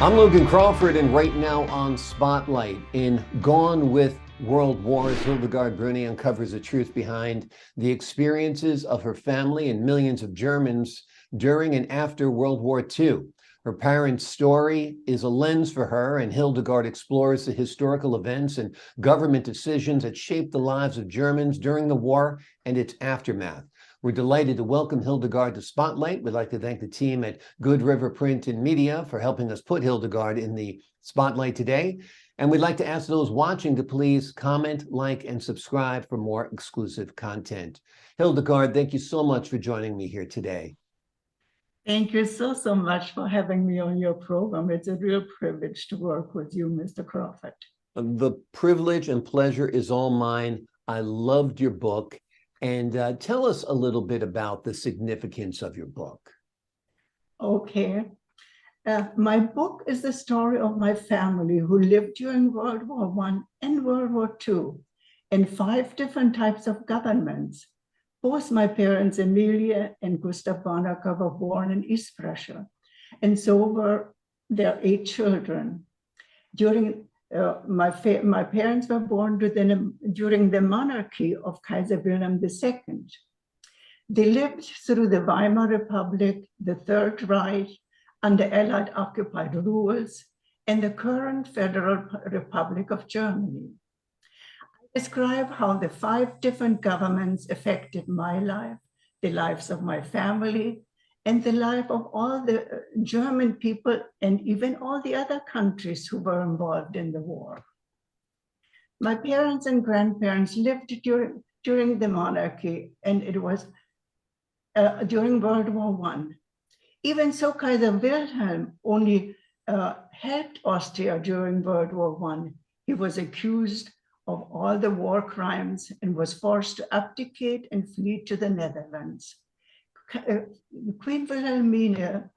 I'm Logan Crawford, and right now on Spotlight, in Gone with World Wars, Hildegard Bruni uncovers the truth behind the experiences of her family and millions of Germans during and after World War II. Her parents' story is a lens for her, and Hildegard explores the historical events and government decisions that shaped the lives of Germans during the war and its aftermath. We're delighted to welcome Hildegard to Spotlight. We'd like to thank the team at Good River Print and Media for helping us put Hildegard in the spotlight today. And we'd like to ask those watching to please comment, like, and subscribe for more exclusive content. Hildegard, thank you so much for joining me here today. Thank you so much for having me on your program. It's a real privilege to work with you, Mr. Crawford. The privilege and pleasure is all mine. I loved your book. And tell us a little bit about the significance of your book. Okay. My book is the story of my family who lived during World War I and World War II in 5 different types of governments. Both my parents, Emilia and Gustav Barnacker, were born in East Prussia, and so were their 8 children. During my parents were born during the monarchy of Kaiser Wilhelm II. They lived through the Weimar Republic, the Third Reich, under Allied occupied rules, and the current Federal Republic of Germany. I describe how the 5 different governments affected my life, the lives of my family, and the life of all the German people and even all the other countries who were involved in the war. My parents and grandparents lived during the monarchy, and it was during World War I. Even so, Kaiser Wilhelm only helped Austria during World War I. He was accused of all the war crimes and was forced to abdicate and flee to the Netherlands. Queen Wilhelmina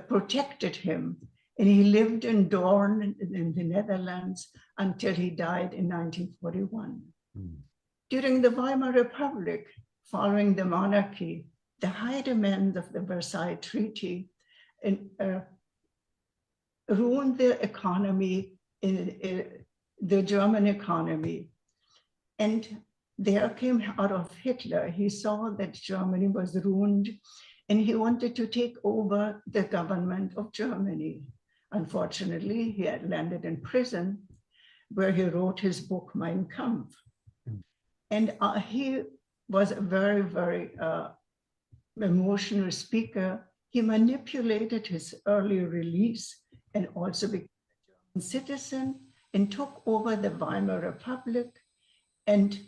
protected him, and he lived in Doorn in the Netherlands until he died in 1941. During the Weimar Republic, following the monarchy, the high demands of the Versailles Treaty ruined the economy, the German economy. And there came Adolf Hitler. He saw that Germany was ruined, and he wanted to take over the government of Germany. Unfortunately, he had landed in prison, where he wrote his book, Mein Kampf. And he was a very, very emotional speaker. He manipulated his early release and also became a German citizen and took over the Weimar Republic and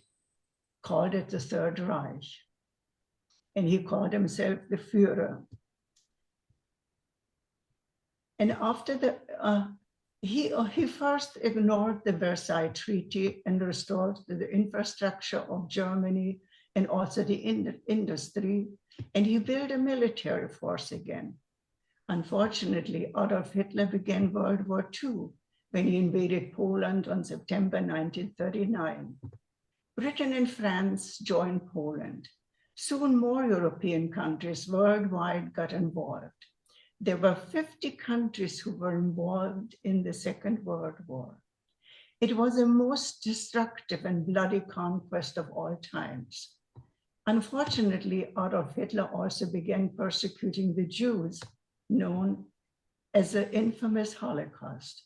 called it the Third Reich. And he called himself the Führer. And after he first ignored the Versailles Treaty and restored the infrastructure of Germany and also the industry, and he built a military force again. Unfortunately, Adolf Hitler began World War II when he invaded Poland on September 1939. Britain and France joined Poland. Soon more European countries worldwide got involved. There were 50 countries who were involved in the Second World War. It was the most destructive and bloody conquest of all times. Unfortunately, Adolf Hitler also began persecuting the Jews, known as the infamous Holocaust.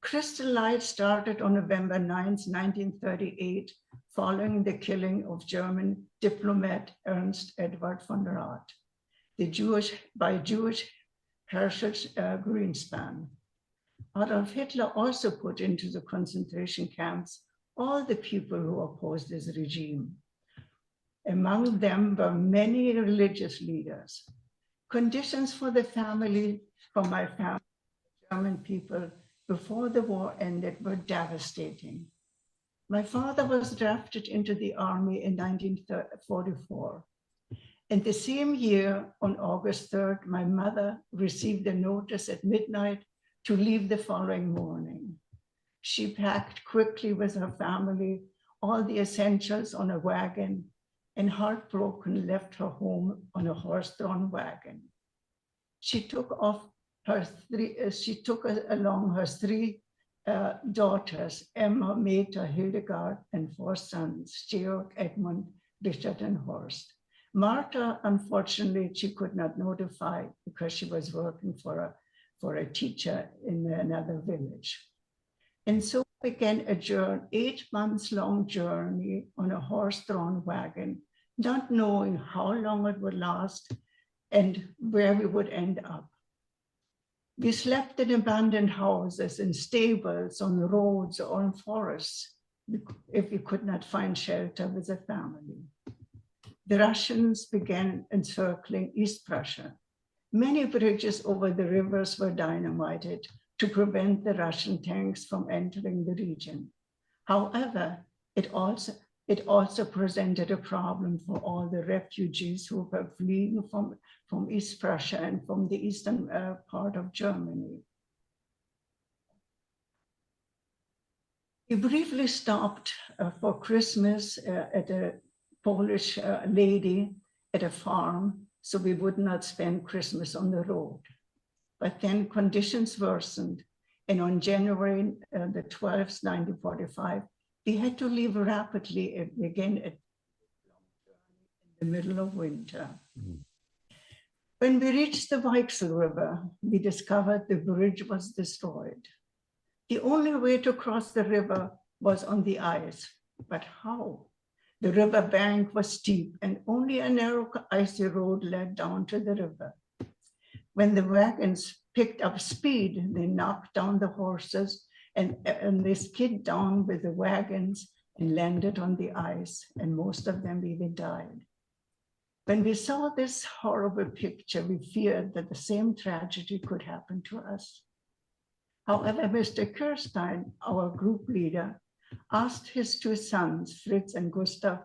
Crystal Light started on November 9, 1938, following the killing of German diplomat Ernst Edward von Rath by Jewish Herschel Greenspan. Adolf Hitler also put into the concentration camps all the people who opposed his regime. Among them were many religious leaders. Conditions for my family, German people, before the war ended were devastating. My father was drafted into the army in 1944. And the same year, on August 3rd, my mother received a notice at midnight to leave the following morning. She packed quickly with her family all the essentials on a wagon, and heartbroken left her home on a horse-drawn wagon. She took off she took along her three daughters, Emma, Meta, Hildegard, and four sons, Georg, Edmund, Richard, and Horst. Martha, unfortunately, she could not notify because she was working for a teacher in another village. And so began a 8-month-long journey on a horse-drawn wagon, not knowing how long it would last and where we would end up. We slept in abandoned houses, in stables, on roads, or in forests, if we could not find shelter with a family. The Russians began encircling East Prussia. Many bridges over the rivers were dynamited to prevent the Russian tanks from entering the region. However, it also presented a problem for all the refugees who were fleeing from East Prussia and from the eastern part of Germany. We briefly stopped for Christmas at a Polish lady at a farm, so we would not spend Christmas on the road. But then conditions worsened, and on January the 12th, 1945, we had to leave rapidly again in the middle of winter. Mm-hmm. When we reached the Weichsel River, we discovered the bridge was destroyed. The only way to cross the river was on the ice, but how? The river bank was steep and only a narrow icy road led down to the river. When the wagons picked up speed, they knocked down the horses and they skid down with the wagons and landed on the ice, and most of them even died. When we saw this horrible picture, we feared that the same tragedy could happen to us. However, Mr. Kirstein, our group leader, asked his two sons, Fritz and Gustav,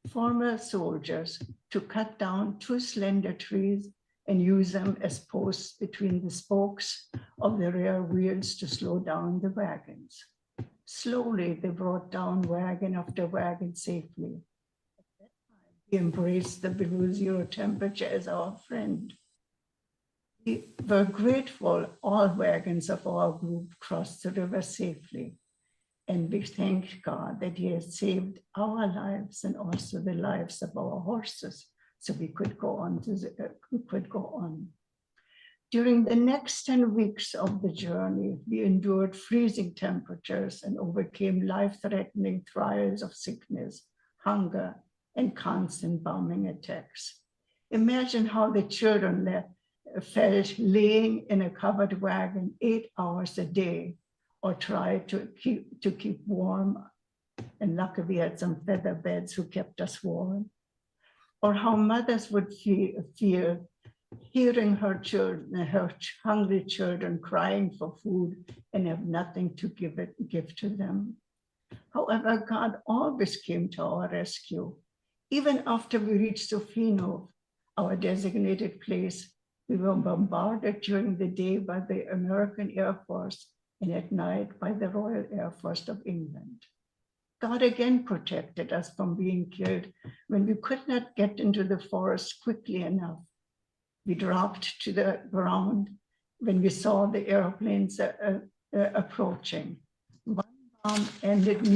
former soldiers, to cut down 2 slender trees and use them as posts between the spokes of the rear wheels to slow down the wagons. Slowly, they brought down wagon after wagon safely. At that time, we embraced the below zero temperature as our friend. We were grateful all wagons of our group crossed the river safely. And we thank God that He has saved our lives and also the lives of our horses, so we could go on. During the next 10 weeks of the journey, we endured freezing temperatures and overcame life-threatening trials of sickness, hunger, and constant bombing attacks. Imagine how the children felt laying in a covered wagon 8 hours a day, or try to keep warm. And luckily we had some feather beds who kept us warm. Or how mothers would fear hearing her hungry children crying for food and have nothing to give to them. However, God always came to our rescue. Even after we reached Sofinov, our designated place, we were bombarded during the day by the American Air Force and at night by the Royal Air Force of England. God again protected us from being killed when we could not get into the forest quickly enough. We dropped to the ground when we saw the airplanes approaching. One bomb ended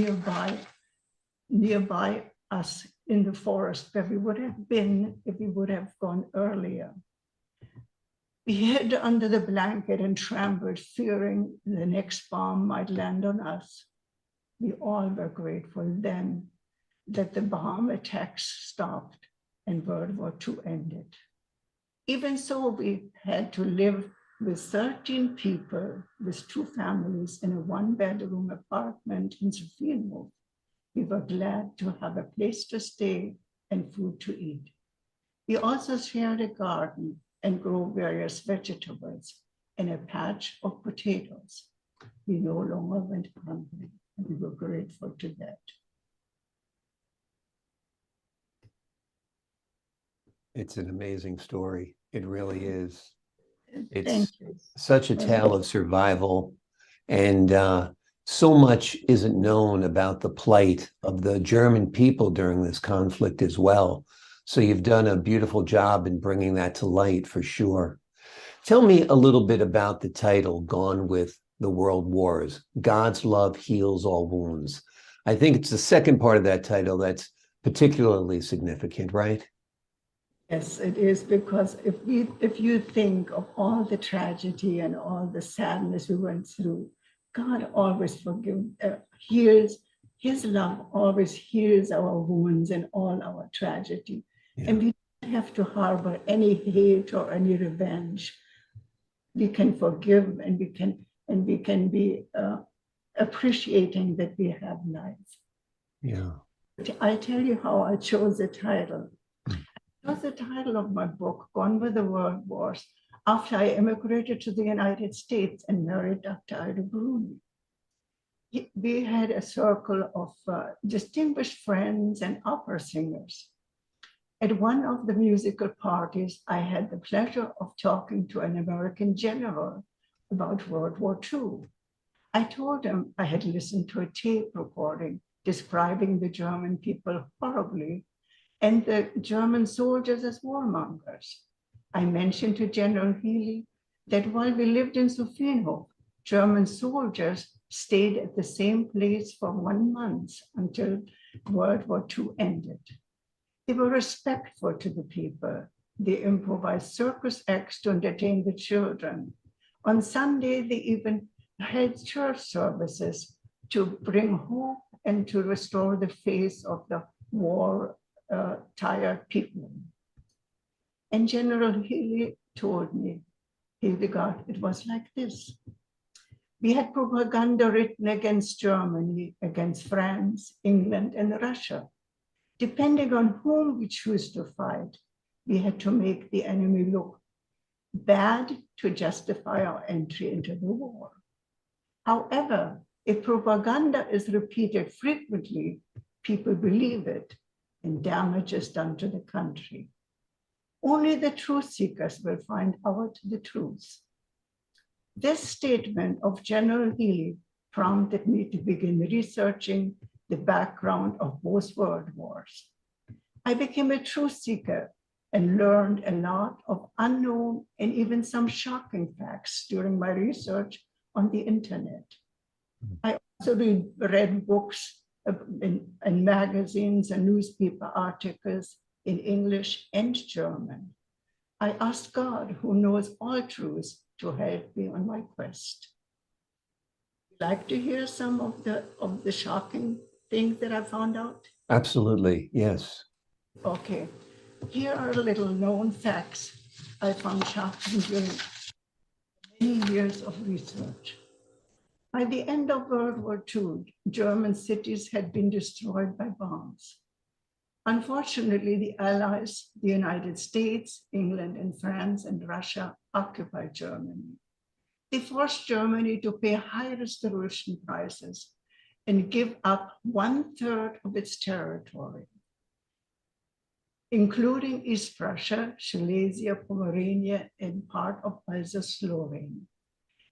nearby us in the forest where we would have been if we would have gone earlier. We hid under the blanket and trembled, fearing the next bomb might land on us. We all were grateful then that the bomb attacks stopped and World War II ended. Even so, we had to live with 13 people, with 2 families in a 1-bedroom apartment in Sofinov. We were glad to have a place to stay and food to eat. We also shared a garden and grow various vegetables and a patch of potatoes. We no longer went hungry, and we were grateful to that. It's an amazing story. It really is. It's such a tale of survival, and so much isn't known about the plight of the German people during this conflict as well. So you've done a beautiful job in bringing that to light, for sure. Tell me a little bit about the title, Gone with the World Wars. God's love heals all wounds. I think it's the second part of that title that's particularly significant, right? Yes, it is, because if you think of all the tragedy and all the sadness we went through, God always heals. His love always heals our wounds and all our tragedy. Yeah. And we don't have to harbor any hate or any revenge. We can forgive, and we can be appreciating that we have life. Yeah. I tell you how I chose the title. It was the title of my book, Gone with the World Wars, after I immigrated to the United States and married Dr. Hildegard Bruni. We had a circle of distinguished friends and opera singers. At one of the musical parties, I had the pleasure of talking to an American general about World War II. I told him I had listened to a tape recording describing the German people horribly and the German soldiers as warmongers. I mentioned to General Healy that while we lived in Sophienhof, German soldiers stayed at the same place for 1 month until World War II ended. They were respectful to the people. They improvised circus acts to entertain the children. On Sunday, they even held church services to bring hope and to restore the face of the war-tired people. And General Healy told me, Hildegard, it was like this. We had propaganda written against Germany, against France, England, and Russia. Depending on whom we choose to fight, we had to make the enemy look bad to justify our entry into the war. However, if propaganda is repeated frequently, people believe it, and damage is done to the country. Only the truth seekers will find out the truth. This statement of General Healy prompted me to begin researching the background of both world wars. I became a truth seeker and learned a lot of unknown and even some shocking facts during my research on the internet. I also read books and magazines and newspaper articles in English and German. I asked God, who knows all truths, to help me on my quest. Would you like to hear some of the shocking things that I found out? Absolutely, yes. Okay, here are little known facts I found shocking during many years of research. By the end of World War II, German cities had been destroyed by bombs. Unfortunately, the Allies, the United States, England, and France, and Russia occupied Germany. They forced Germany to pay high restoration prices and give up 1/3 of its territory, including East Prussia, Silesia, Pomerania, and part of Alsace-Lorraine.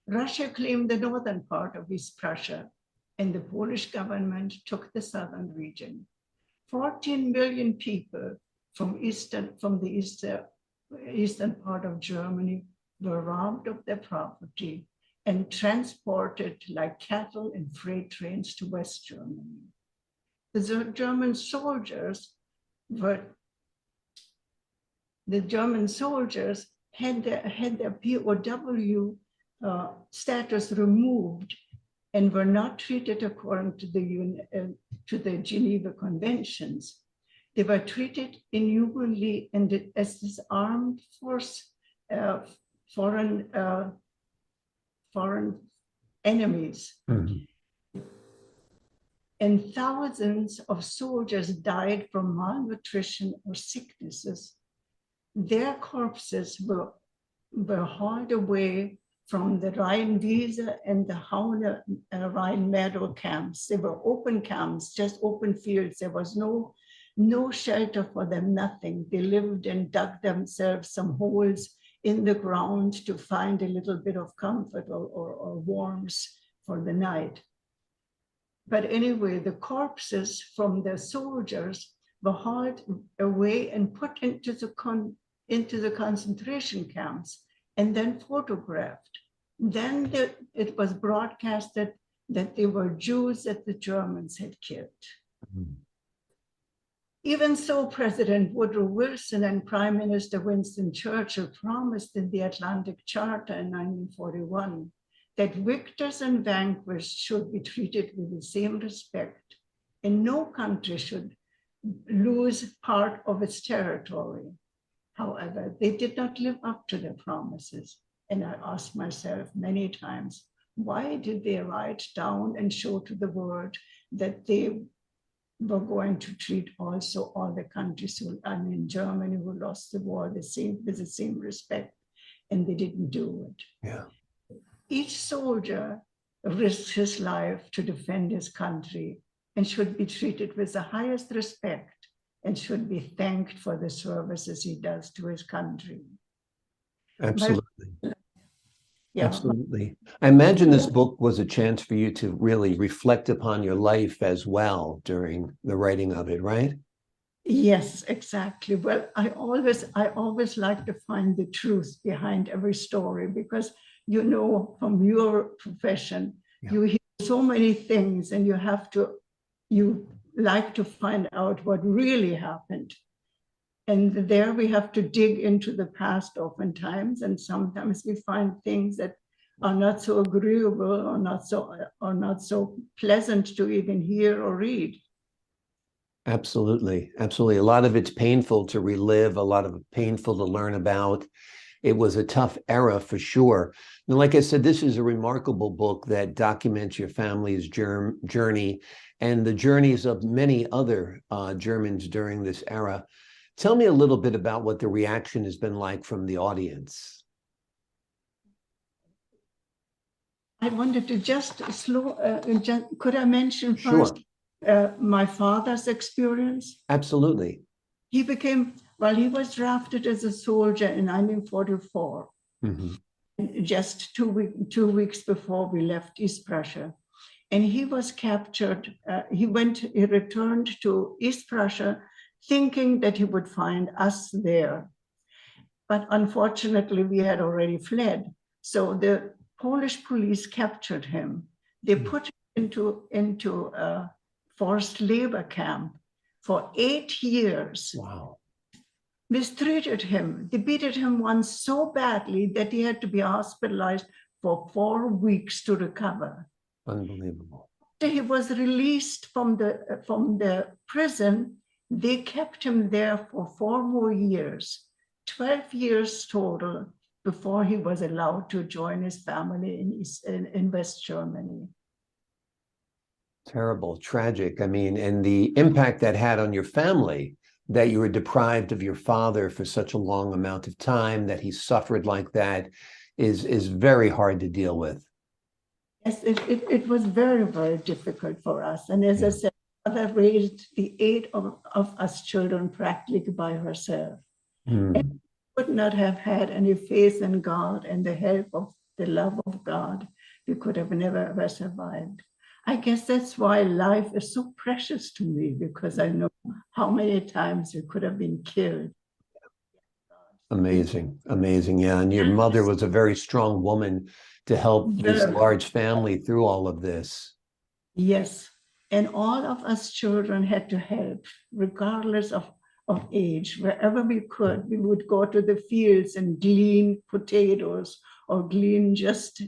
Russia claimed the northern part of East Prussia, and the Polish government took the southern region. 14 million people from the eastern part of Germany were robbed of their property and transported like cattle in freight trains to West Germany. The German soldiers had their POW status removed and were not treated according to the Geneva Conventions. They were treated inhumanly and as disarmed force, foreign enemies. Mm-hmm. And thousands of soldiers died from malnutrition or sicknesses. Their corpses were hauled away from the Rhine-Wiese and the Haune Rhine-Meadow camps. They were open camps, just open fields. There was no shelter for them, nothing. They lived and dug themselves some holes in the ground to find a little bit of comfort or warmth for the night. But anyway, the corpses from the soldiers were hauled away and put into the concentration camps and then photographed. Then it was broadcasted that they were Jews that the Germans had killed. Mm. Even so, President Woodrow Wilson and Prime Minister Winston Churchill promised in the Atlantic Charter in 1941 that victors and vanquished should be treated with the same respect, and no country should lose part of its territory. However, they did not live up to their promises. And I asked myself many times, why did they write down and show to the world that they were going to treat also all the countries who, Germany, who lost the war with the same respect, and they didn't do it. Yeah. Each soldier risks his life to defend his country and should be treated with the highest respect and should be thanked for the services he does to his country. Absolutely. Yeah. Absolutely. I imagine this book was a chance for you to really reflect upon your life as well during the writing of it, right? Yes, exactly. Well, I always like to find the truth behind every story because, you know, from your profession, you hear so many things and you like to find out what really happened. And there we have to dig into the past oftentimes, and sometimes we find things that are not so agreeable or not so pleasant to even hear or read. Absolutely. Absolutely. A lot of it's painful to relive, a lot of it painful to learn about. It was a tough era for sure. And like I said, this is a remarkable book that documents your family's journey and the journeys of many other Germans during this era. Tell me a little bit about what the reaction has been like from the audience. I wanted to just could I mention first Sure. My father's experience? Absolutely. He was drafted as a soldier in 1944, just 2 weeks before we left East Prussia. And he was captured. He returned to East Prussia thinking that he would find us there. But unfortunately, we had already fled. So the Polish police captured him. They put him into a forced labor camp for 8 years. Wow. Mistreated him. They beat him once so badly that he had to be hospitalized for 4 weeks to recover. Unbelievable. After he was released from the prison, they kept him there for 4 more years, 12 years total, before he was allowed to join his family in West Germany. Terrible, tragic. I mean, and the impact that had on your family, that you were deprived of your father for such a long amount of time, that he suffered like that, is very hard to deal with. Yes, it was very, very difficult for us. And as I said, mother raised the 8 of us children practically by herself. And would not have had any faith in God and the help of the love of God, we could have never ever survived. I guess that's why life is so precious to me, because I know how many times we could have been killed. Amazing, amazing. Yeah, and your mother was a very strong woman to help this large family through all of this. Yes, and all of us children had to help, regardless of age. Wherever we could, we would go to the fields and glean potatoes or glean just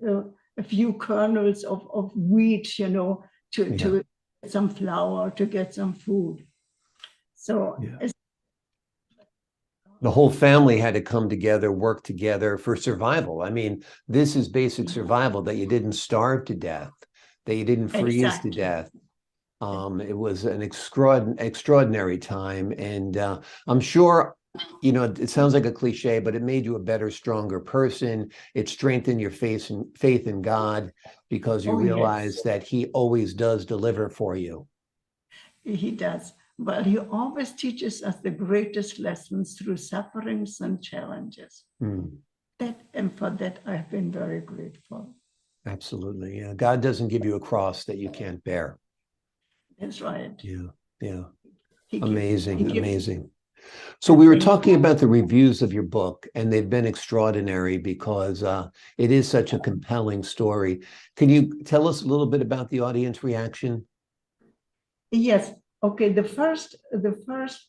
a few kernels of wheat, to get some flour, to get some food. So the whole family had to come together, work together for survival. I mean, this is basic survival, that you didn't starve to death, that you didn't freeze to death. It was an extraordinary time. And I'm sure, it sounds like a cliche, but it made you a better, stronger person. It strengthened your faith in God, because you realize that he always does deliver for you. He does. But he always teaches us the greatest lessons through sufferings and challenges. And for that, I've been very grateful. Absolutely. Yeah. God doesn't give you a cross that you can't bear. That's right. Yeah. Amazing. So we were Thank talking you. about the reviews of your book, and they've been extraordinary because it is such a compelling story. Can you tell us a little bit about the audience reaction? Yes. Okay. The first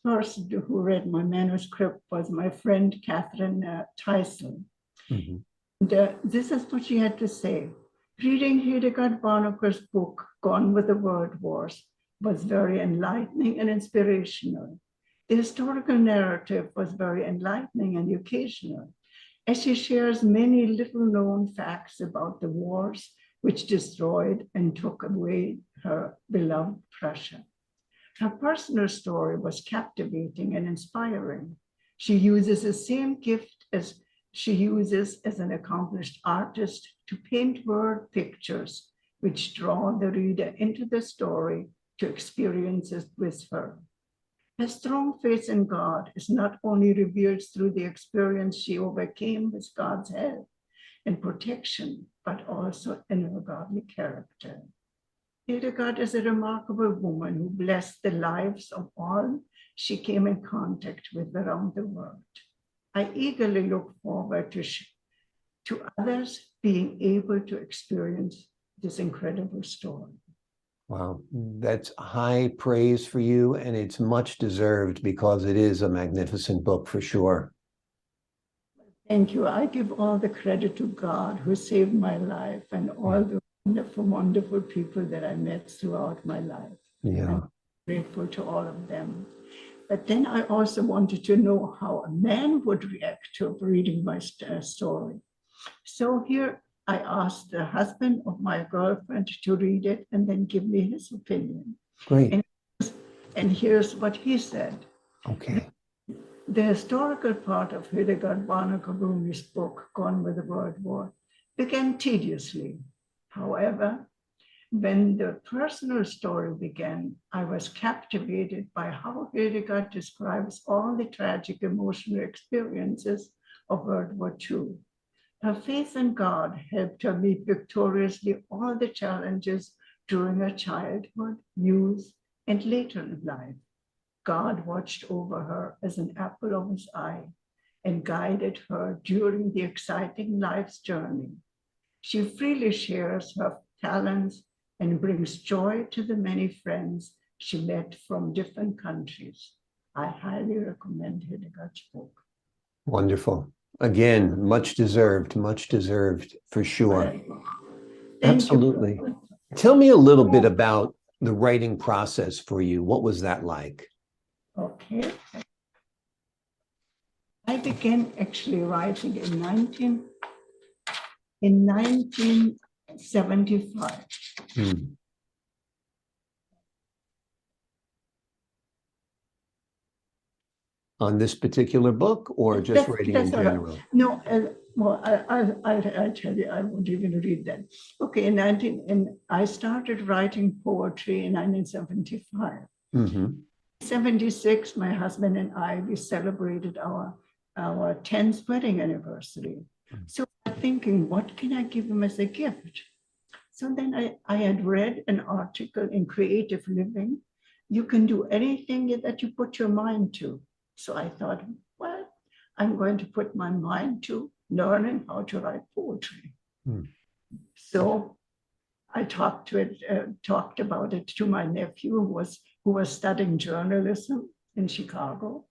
person who read my manuscript was my friend Catherine Tyson. Mhm. And this is what she had to say. Reading Hildegard Bruni's book, Gone with the World Wars, was very enlightening and inspirational. The historical narrative was very enlightening and educational, as she shares many little-known facts about the wars which destroyed and took away her beloved Prussia. Her personal story was captivating and inspiring. She uses the same gift as she uses as an accomplished artist to paint word pictures which draw the reader into the story to experience it with her. Her strong faith in God is not only revealed through the experience she overcame with God's help and protection, but also in her godly character. Hildegard is a remarkable woman who blessed the lives of all she came in contact with around the world. I eagerly look forward to others being able to experience this incredible story. Wow, that's high praise for you, and it's much deserved because it is a magnificent book for sure. Thank you. I give all the credit to God who saved my life and all the wonderful, wonderful people that I met throughout my life. Yeah. I'm grateful to all of them. But then I also wanted to know how a man would react to reading my story. So here I asked the husband of my girlfriend to read it and then give me his opinion. Great. And here's what he said. Okay. The historical part of Hildegard Bruni's book, Gone with the World War, began tediously. However, when the personal story began, I was captivated by how Hildegard describes all the tragic emotional experiences of World War II. Her faith in God helped her meet victoriously all the challenges during her childhood, youth, and later in life. God watched over her as an apple of his eye and guided her during the exciting life's journey. She freely shares her talents and brings joy to the many friends she met from different countries. I highly recommend Hildegard's book. Wonderful. Again, much deserved for sure. Thank you. Absolutely. Tell me a little bit about the writing process for you. What was that like? Okay. I began actually writing in 1975. On this particular book or just writing in general? No, well, I'll tell you, I won't even read that. Okay, I started writing poetry in 1975. Mm-hmm. 76, my husband and we celebrated our 10th wedding anniversary. So I'm thinking, what can I give him as a gift? So then I had read an article in Creative Living. You can do anything that you put your mind to. So I thought, well, I'm going to put my mind to learning how to write poetry. So I talked about it to my nephew who was studying journalism in Chicago.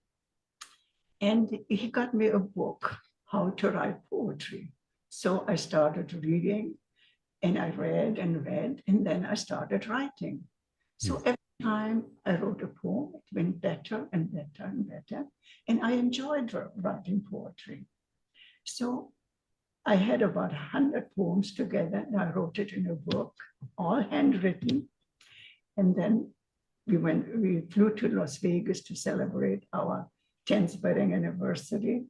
And he got me a book, How to Write Poetry. So I started reading and I read, and then I started writing. So every time I wrote a poem, it went better and better and better. And I enjoyed writing poetry. So I had about 100 poems together and I wrote it in a book, all handwritten. And then we flew to Las Vegas to celebrate our 10th wedding anniversary.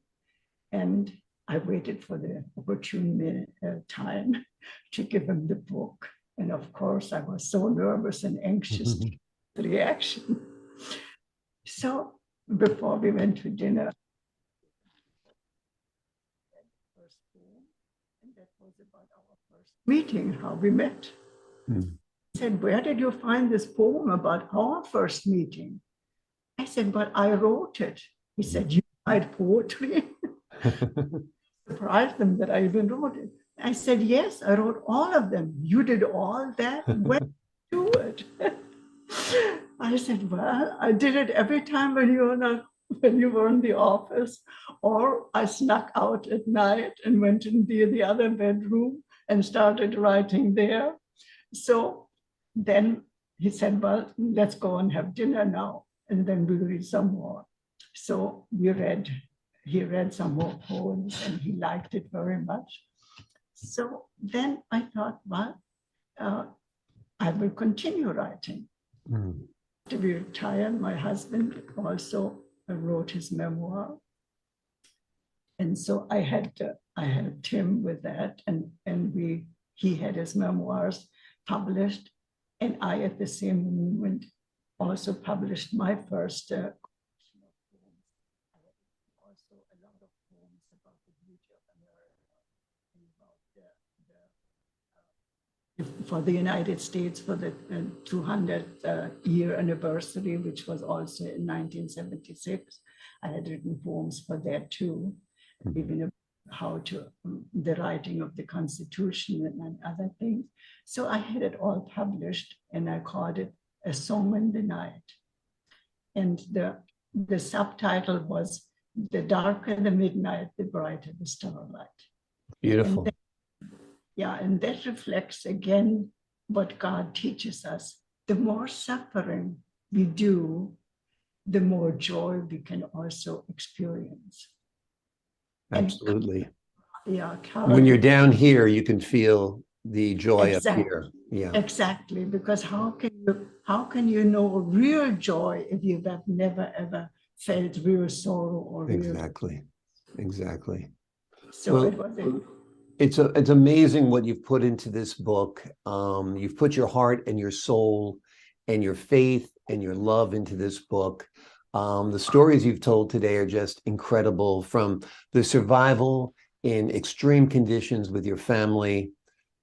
And I waited for the opportune time to give him the book. And of course, I was so nervous and anxious to get the reaction. So before we went to dinner, and that was about our first meeting, how we met. He said, where did you find this poem about our first meeting? I said, but I wrote it. He said, "You write poetry?" Surprised them that I even wrote it. I said, "Yes, I wrote all of them." "You did all that? When did you do it?" I said, "Well, I did it every time when you were in the office, or I snuck out at night and went in the other bedroom and started writing there." So then he said, "Well, let's go and have dinner now, and then we'll read some more." So he read some more poems, and he liked it very much. So then I thought, well, I will continue writing. Mm. After we retired, my husband also wrote his memoir. And so I helped him with that, and he had his memoirs published, and I at the same moment also published my first collection of poems. I had also a lot of poems about the beauty of America and about for the United States for the 200th year anniversary, which was also in 1976. I had written poems for that too, even how to the writing of the Constitution and other things. So I had it all published, and I called it A Song in the Night. And the subtitle was "The Darker the Midnight, the Brighter the Starlight." Beautiful. And that reflects again what God teaches us. The more suffering we do, the more joy we can also experience. Absolutely. And, when you're down here, you can feel the joy up here. Yeah, exactly. Because how can you know real joy if you have never ever felt real sorrow or real? Exactly. So well, it was. It's amazing what you've put into this book. You've put your heart and your soul and your faith and your love into this book. The stories you've told today are just incredible, from the survival in extreme conditions with your family,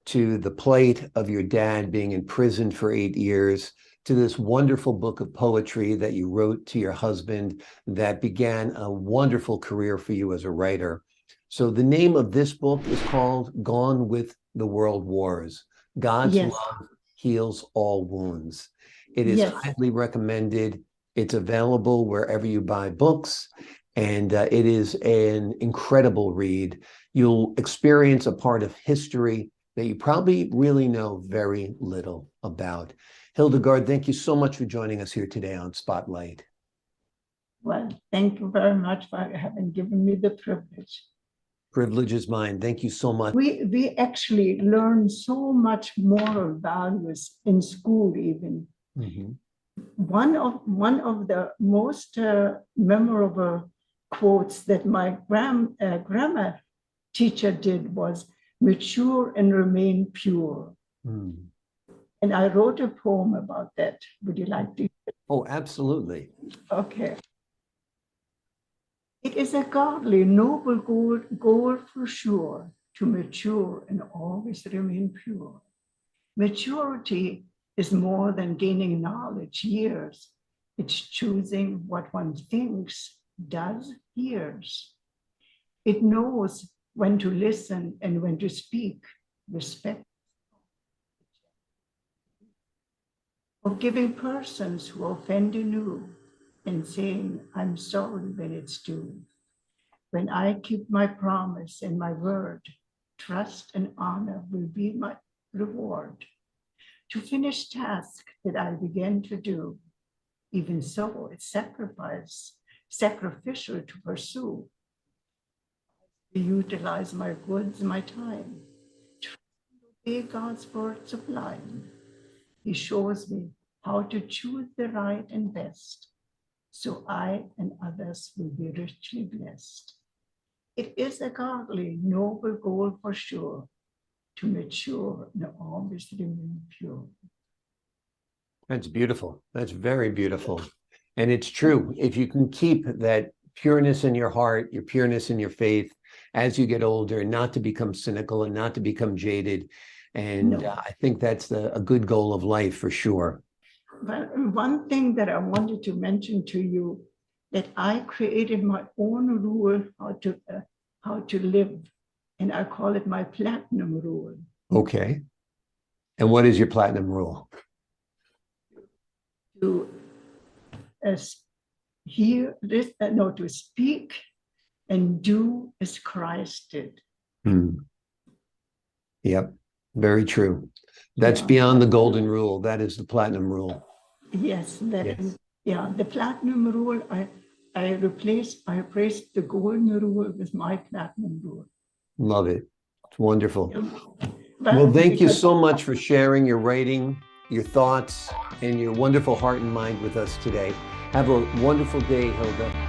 to the plight of your dad being imprisoned for 8 years, to this wonderful book of poetry that you wrote to your husband that began a wonderful career for you as a writer. So the name of this book is called Gone with the World Wars. God's Love Heals All Wounds. It is highly recommended. It's available wherever you buy books, and it is an incredible read. You'll experience a part of history that you probably really know very little about. Hildegard, thank you so much for joining us here today on Spotlight. Well, thank you very much for having given me the privilege. Privilege is mine. Thank you so much. We actually learn so much moral values in school even. Mm-hmm. One of the most memorable quotes that my grammar teacher did was "mature and remain pure." And I wrote a poem about that. Would you like to? Oh, absolutely. Okay. It is a godly, noble goal for sure, to mature and always remain pure. Maturity is more than gaining knowledge, years. It's choosing what one thinks, does, hears. It knows when to listen and when to speak, respect. Forgiving persons who offend anew, and saying, "I'm sorry" when it's due. When I keep my promise and my word, trust and honor will be my reward. To finish task that I began to do, even so it's sacrificial to pursue. To utilize my goods, my time, to obey God's word sublime. He shows me how to choose the right and best, so I and others will be richly blessed. It is a godly, noble goal for sure, to mature and always remain pure. That's beautiful. That's very beautiful. And it's true. If you can keep that pureness in your heart, your pureness in your faith, as you get older, not to become cynical and not to become jaded. And I think that's a good goal of life for sure. Well, one thing that I wanted to mention to you, that I created my own rule how to live, and I call it my platinum rule. Okay. And what is your platinum rule? To hear this, no, to speak and do as Christ did. Yep, very true. That's Yeah. beyond the golden rule. That is the platinum rule. Yes, that Yes. is, yeah, the platinum rule, I replaced the golden rule with my platinum rule. Love it. It's wonderful. But Well, thank you because- so much for sharing your writing, your thoughts, and your wonderful heart and mind with us today. Have a wonderful day, Hilda.